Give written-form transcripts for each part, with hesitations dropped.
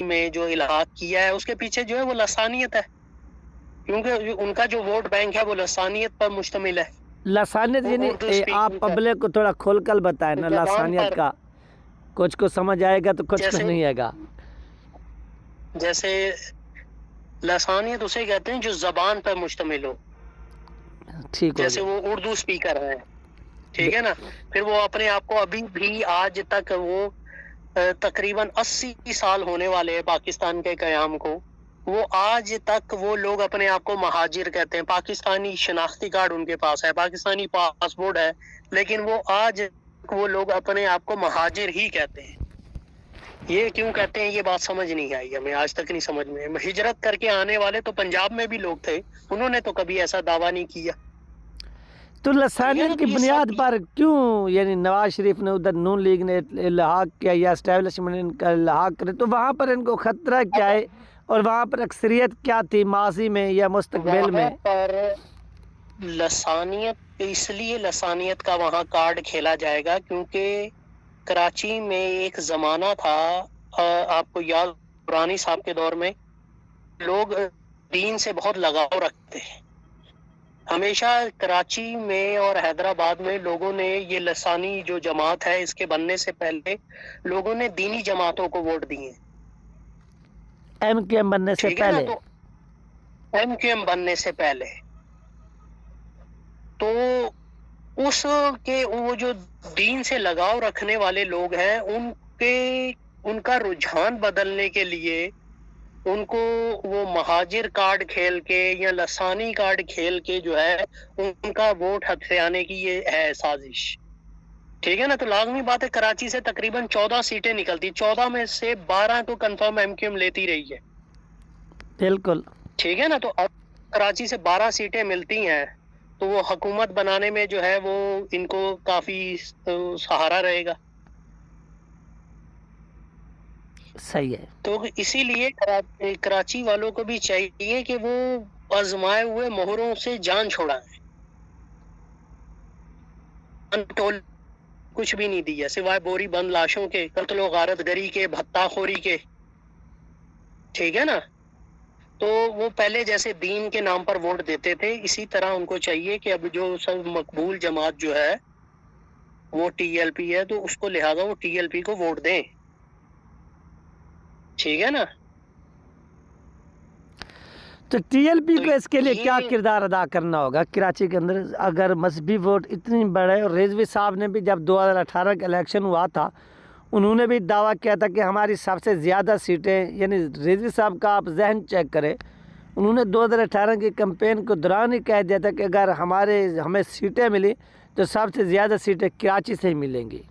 में जो इलाहाक किया है उसके पीछे जो है वो लसानियत है, क्योंकि उनका जो वोट बैंक है वो लसानियत पर मुश्तमिल है। लसानियत यानी उर्दू आप स्पीकिंग पर, पब्लिक को थोड़ा खोल कर बताए ना जबान लसानियत पर। का, कुछ को समझ आएगा तो कुछ को जैसे नहीं आएगा। जैसे लसानियत उसे कहते हैं जो जबान पर मुश्तमिल हो। ठीक हो जैसे गया। वो उर्दू स्पीकर है, ठीक है ना। फिर वो अपने आप को अभी भी आज तक वो तकरीबन 80 साल होने वाले हैं पाकिस्तान के कयाम को। वो आज तक वो लोग अपने आप को महाजिर कहते हैं। पाकिस्तानी शनाख्ती कार्ड उनके पास है, पाकिस्तानी पासपोर्ट है, लेकिन वो आज वो लोग अपने आप को महाजिर ही कहते हैं। ये क्यों कहते हैं ये बात समझ नहीं आई हमें, आज तक नहीं समझ में। हिजरत करके आने वाले तो पंजाब में भी लोग थे, उन्होंने तो कभी ऐसा दावा नहीं किया। तो ठीक है लसानियत ना। की तो ये बुनियाद सब पर क्यों यानी नवाज शरीफ ने उधर नून लीग ने इल्हाक किया या इस्टेब्लिशमेंट इनका इल्हाक करे, तो वहाँ पर इनको खतरा क्या है और वहाँ पर अक्सरियत क्या थी माजी में या मुस्तकबिल वहां में? पर लसानियत, इसलिए लसानियत का वहां कार्ड खेला जाएगा क्योंकि कराची में एक जमाना था, आपको याद, पुरानी साहब के दौर में लोग दीन से बहुत लगाव रखते हैं। हमेशा कराची में और हैदराबाद में लोगों ने ये लसानी जो जमात है इसके बनने से पहले लोगों ने दीनी जमातों को वोट दिए। MQM बनने से ठीक है ना। पहले। तो एमक्यूएम बनने से पहले तो उसके वो जो दीन से लगाव रखने वाले लोग हैं उनका रुझान बदलने के लिए उनको वो महाजिर कार्ड खेल के या लसानी कार्ड खेल के जो है उनका वोट हथियाने की ये है साजिश। ठीक है ना। तो लाजमी बात है कराची से तकरीबन 14 सीटें निकलती, 14 में से 12 तो कंफर्म एमक्यूएम लेती रही है। बिल्कुल। ठीक है ना। तो अब कराची से 12 सीटें मिलती हैं तो वो हुकूमत बनाने में जो है वो इनको काफी सहारा रहेगा। सही है। तो इसीलिए कराची वालों को भी चाहिए कि वो आजमाए हुए मोहरों से जान छुड़ाएं। टोल कुछ भी नहीं दिया सिवाय बोरी बंद लाशों के, कत्लो गारतगरी के, भत्ताखोरी के। ठीक है ना। तो वो पहले जैसे दीन के नाम पर वोट देते थे, इसी तरह उनको चाहिए कि अब जो सब मकबूल जमात जो है वो टीएलपी है तो उसको लिहाजा वो टीएलपी को वोट दें। ठीक है ना। तो TLP तो को इसके लिए क्या ये किरदार अदा करना होगा कराची के अंदर? अगर मजहबी वोट इतनी बड़े, और रिजवी साहब ने भी जब 2018 का इलेक्शन हुआ था उन्होंने भी दावा किया था कि हमारी सबसे ज़्यादा सीटें, यानी रिजवी साहब का आप जहन चेक करें, उन्होंने 2018 की कैंपेन के दौरान ही कह दिया था कि अगर हमें सीटें मिली तो सबसे ज़्यादा सीटें कराची से ही मिलेंगी।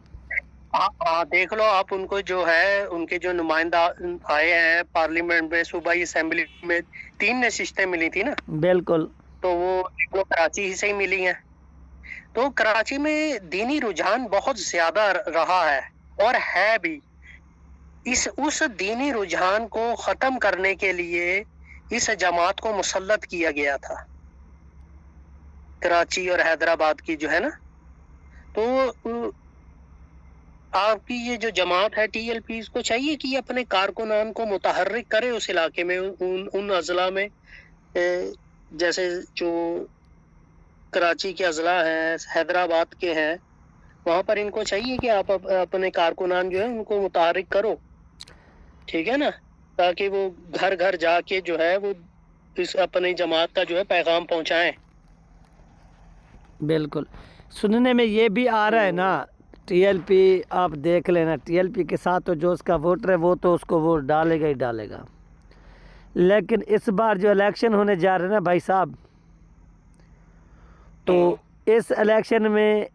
हाँ, देख लो आप उनको जो है उनके जो नुमाइंदा आए हैं पार्लियामेंट में, सूबाई असेंबली में 3 नशिस्तें मिली थी ना, बिल्कुल। तो वो कराची ही से ही मिली हैं। तो कराची में दीनी रुझान बहुत ज्यादा रहा है और है भी। उस दीनी रुझान को खत्म करने के लिए इस जमात को मुसल्लत किया गया था कराची और हैदराबाद की जो है ना। तो आपकी ये जो जमात है टीएलपी, इसको चाहिए कि अपने कारकुनान को मुतहर्रिक करे उस इलाके में, उन अजला में, जैसे जो कराची के अजला हैं, हैदराबाद के हैं, वहां पर इनको चाहिए कि आप अपने कारकुनान जो है उनको मुतहर्रिक करो। ठीक है ना। ताकि वो घर घर जाके जो है वो इस अपनी जमात का जो है पैगाम पहुंचाएं। बिल्कुल। सुनने में ये भी आ रहा है ना, TLP आप देख लेना, TLP के साथ तो जो उसका वोटर है वो तो उसको वोट डालेगा ही डालेगा, लेकिन इस बार जो इलेक्शन होने जा रहे हैं ना भाई साहब, तो इस इलेक्शन में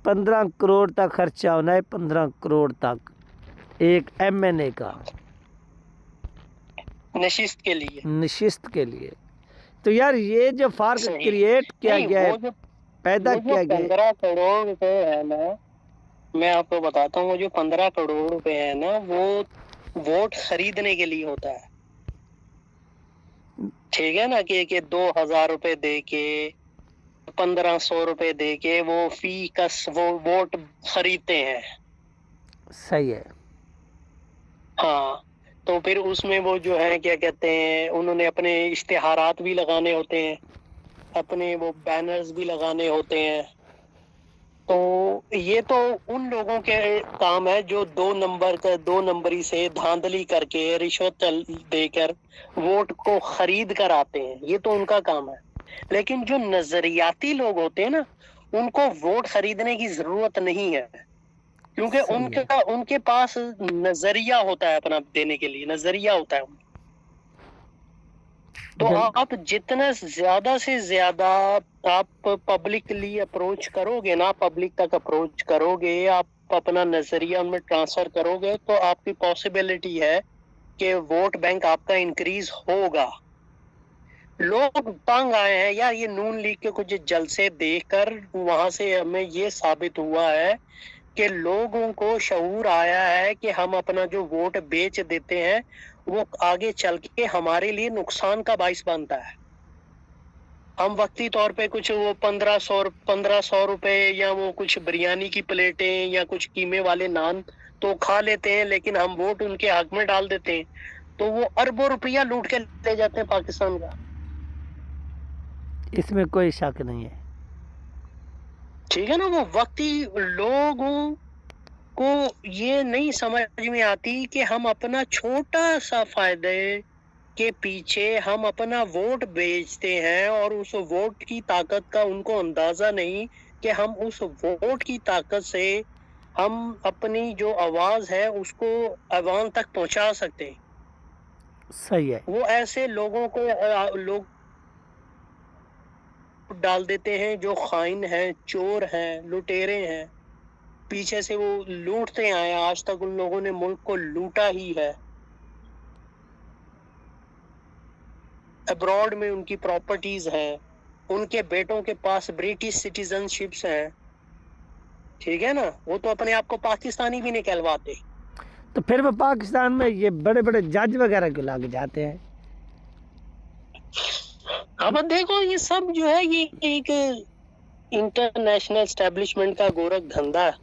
15 करोड़ तक खर्चा होना है, 15 करोड़ तक एक MNA का नशिस्त के लिए, नशिस्त के लिए। तो यार ये जो फार्क क्रिएट किया गया है, पैदा किया गया है, 15 करोड़ रुपए है ना, मैं आपको बताता हूँ, वो जो 15 करोड़ रुपए है ना वो वोट खरीदने के लिए होता है। ठीक है ना। कि 2000 रुपए दे के, 1500 रुपए दे के वो फी कस वो वोट खरीदते हैं। सही है। हाँ, तो फिर उसमें वो जो है क्या कहते हैं, उन्होंने अपने इश्तिहारात भी लगाने होते हैं, अपने वो बैनर्स भी लगाने होते हैं। तो ये तो उन लोगों के काम है जो 2 नंबरी से धांधली करके रिश्वत देकर वोट को खरीद कर आते हैं, ये तो उनका काम है। लेकिन जो नजरियाती लोग होते हैं ना, उनको वोट खरीदने की जरूरत नहीं है, क्योंकि सही है। उनके पास नजरिया होता है, अपना देने के लिए नजरिया होता है। तो बिल आप जितना ज्यादा से ज्यादा आप पब्लिकली अप्रोच करोगे ना, पब्लिक तक अप्रोच करोगे, आप अपना नजरिया उनमें ट्रांसफर करोगे, तो आपकी पॉसिबिलिटी है कि वोट बैंक आपका इंक्रीज होगा। लोग तंग आए हैं यार, ये नून लीग के कुछ जलसे देखकर, वहां से हमें ये साबित हुआ है कि लोगों को शऊर आया है कि हम अपना जो वोट बेच देते हैं वो आगे चल के हमारे लिए नुकसान का बाइस बनता है। हम वक्ती तौर पे कुछ वो 1500 रुपए या वो कुछ बिरयानी की प्लेटें या कुछ कीमे वाले नान तो खा लेते हैं, लेकिन हम वोट उनके हक में डाल देते हैं, तो वो अरबों रुपया लूट के ले जाते हैं पाकिस्तान का। इसमें कोई शक नहीं है। ठीक है ना, वो वक्ती लोगों को ये नहीं समझ में आती कि हम अपना छोटा सा फायदे के पीछे हम अपना वोट बेचते हैं, और उस वोट की ताकत का उनको अंदाजा नहीं कि हम उस वोट की ताकत से हम अपनी जो आवाज है उसको अवाम तक पहुंचा सकते हैं। सही है। वो ऐसे लोगों को लोग डाल देते हैं जो खाइन हैं, चोर हैं, लुटेरे हैं, पीछे से वो लूटते आए, आज तक उन लोगों ने मुल्क को लूटा ही है। अब्रॉड में उनकी प्रॉपर्टीज हैं, उनके बेटों के पास ब्रिटिश सिटीजनशिप्स हैं, ठीक है ना, वो तो अपने आप को पाकिस्तानी भी नहीं कहलवाते। तो फिर वो पाकिस्तान में ये बड़े बड़े जज वगैरह क्यों लागे जाते हैं? अब देखो ये सब जो है ये एक इंटरनेशनल एस्टेब्लिशमेंट का गोरख धंधा है,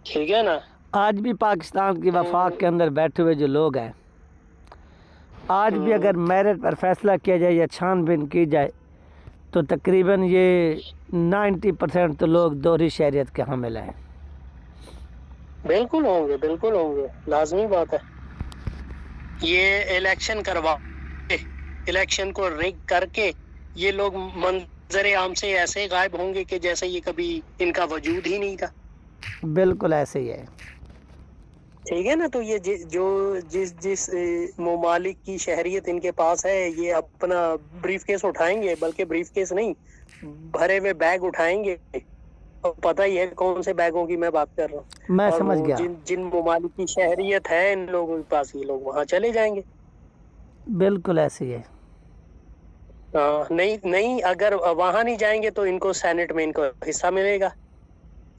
ठीक है ना। आज भी पाकिस्तान की वफाक के अंदर बैठे हुए जो लोग हैं, आज भी अगर मेरिट पर फैसला किया जाए या छानबीन की जाए तो तकरीबन ये 90% तो लोग दोहरी शहरियत के हामिल हैं। बिल्कुल होंगे, बिल्कुल होंगे, लाजमी बात है। ये इलेक्शन करवा, इलेक्शन को रिग करके ये लोग मंजरे आम से ऐसे गायब होंगे कि जैसे ये कभी इनका वजूद ही नहीं था। बिल्कुल ऐसे ही है। ठीक है ना, तो ये जिस ममालिक की शहरियत इनके पास है, ये अपना ब्रीफ केस उठाएंगे, बल्कि ब्रीफ केस नहीं, भरे हुए बैग उठाएंगे। और पता ही है कौन से बैगों की मैं बात कर रहा हूँ। मैं और समझ वो गया। जिन ममालिक की शहरियत है इन लोगों के पास, ये लोग वहां चले जाएंगे। बिल्कुल ऐसे ही है। नहीं, अगर वहां नहीं जाएंगे तो इनको सेनेट में इनको हिस्सा मिलेगा,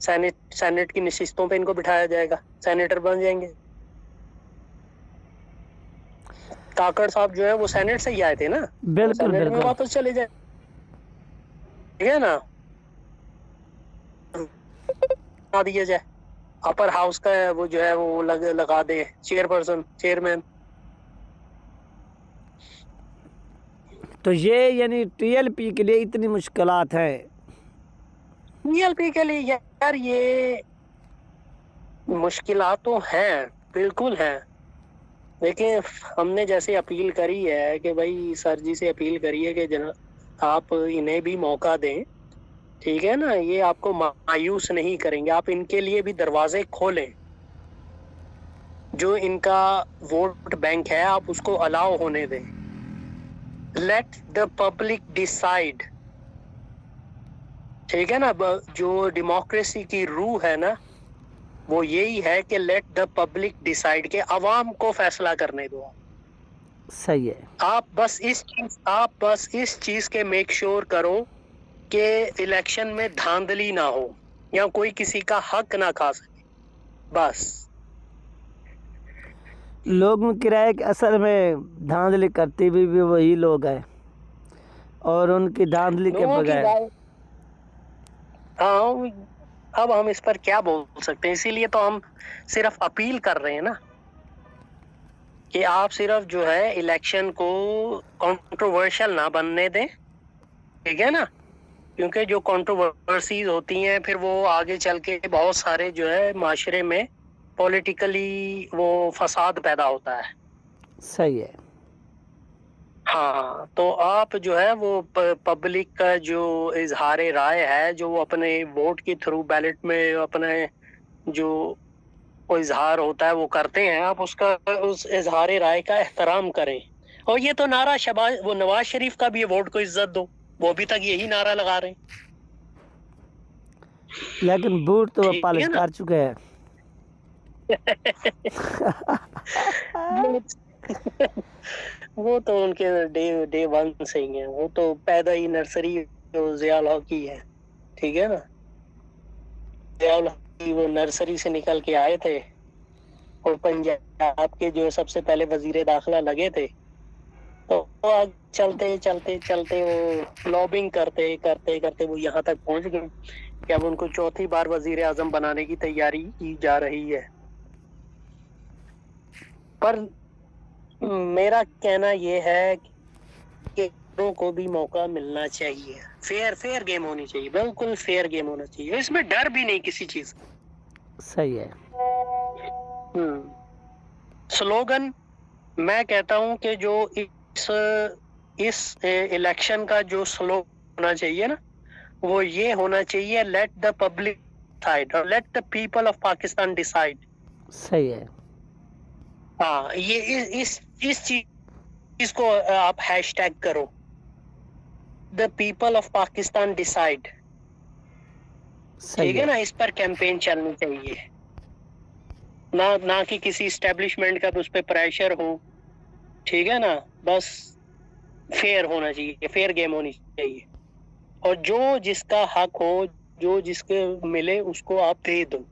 सेनेट की नशिस्तों पे इनको बिठाया जाएगा, सेनेटर बन जाएंगे। काकड़ साहब जो है वो सेनेट से ही आए थे ना, बिल्कुल सेनेट में बिल्कुल। वापस चले जाए, ठीक है ना। बना दिया जाए, अपर हाउस का वो जो है वो लगा दे चेयरपर्सन, चेयरमैन। तो ये यानी टीएलपी के लिए इतनी मुश्किलात हैं। टीएलपी के लिए यार ये मुश्किलात तो हैं, बिल्कुल हैं, लेकिन हमने जैसे अपील करी है कि भाई सर जी से अपील करी है कि जनाब आप इन्हें भी मौका दें, ठीक है ना, ये आपको मायूस नहीं करेंगे, आप इनके लिए भी दरवाजे खोलें। जो इनका वोट बैंक है आप उसको अलाउ होने दें। लेट द पब्लिक डिसाइड, ठीक है ना। जो डेमोक्रेसी की रूह है ना, वो यही है कि लेट द पब्लिक डिसाइड, के अवाम को फैसला करने दो। सही है। आप बस इस चीज के मेक श्योर करो कि इलेक्शन में धांधली ना हो या कोई किसी का हक ना खा सके, बस। लोगों की राय कि असल में धांधली करती भी वही लोग हैं, और उनकी धांधली के लोगों की बगैर राय, हाँ, अब हम इस पर क्या बोल सकते हैं, इसीलिए तो हम सिर्फ अपील कर रहे हैं ना। कि आप सिर्फ जो है इलेक्शन को कंट्रोवर्शियल ना बनने दें, ठीक है ना, क्योंकि जो कंट्रोवर्सीज होती हैं फिर वो आगे चल के बहुत सारे जो है माशरे में पॉलिटिकली वो फसाद पैदा होता है। सही है। हाँ, तो आप जो है वो पब्लिक का जो इजहार राय है, जो वो अपने वोट के थ्रू बैलेट में अपने जो वो इजहार होता है वो करते हैं, आप उसका उस इजहार राय का एहतराम करें। और ये तो नारा शबाज वो नवाज शरीफ का भी है, वोट को इज्जत दो, वो अभी तक यही नारा लगा रहे हैं, लेकिन बूट तो ठीक पॉलिश है ना। कर चुके हैं। वो तो उनके डे वन से ही है, वो तो पैदा ही नर्सरी ज़ियाउल हक की है, ठीक है ना। ज़ियाउल हक की वो नर्सरी से निकल के आए थे और पंजाब के जो सबसे पहले वजीर दाखिला लगे थे, तो वो आगे चलते चलते चलते वो लॉबिंग करते करते करते वो यहाँ तक पहुंच गए कि अब उनको चौथी बार वजीर आजम बनाने की तैयारी की जा रही है। पर मेरा कहना ये है कि लोगों को भी मौका मिलना चाहिए, फेयर गेम होनी चाहिए, बिल्कुल फेयर गेम होना चाहिए, इसमें डर भी नहीं किसी चीज। सही है। स्लोगन मैं कहता हूं कि जो इस इलेक्शन का जो स्लोगन होना चाहिए ना, वो ये होना चाहिए, लेट द पब्लिक डिसाइड और let the people of Pakistan decide. सही है। हाँ, ये इस चीज को आप हैशटैग करो, the people of Pakistan decide, ठीक है ना। इस पर कैंपेन चलनी चाहिए, ना कि किसी इस्टेब्लिशमेंट का उस पर प्रेशर हो, ठीक है ना। बस फेयर होना चाहिए, फेयर गेम होनी चाहिए, और जो जिसका हक हो, जो जिसके मिले उसको आप दे दो।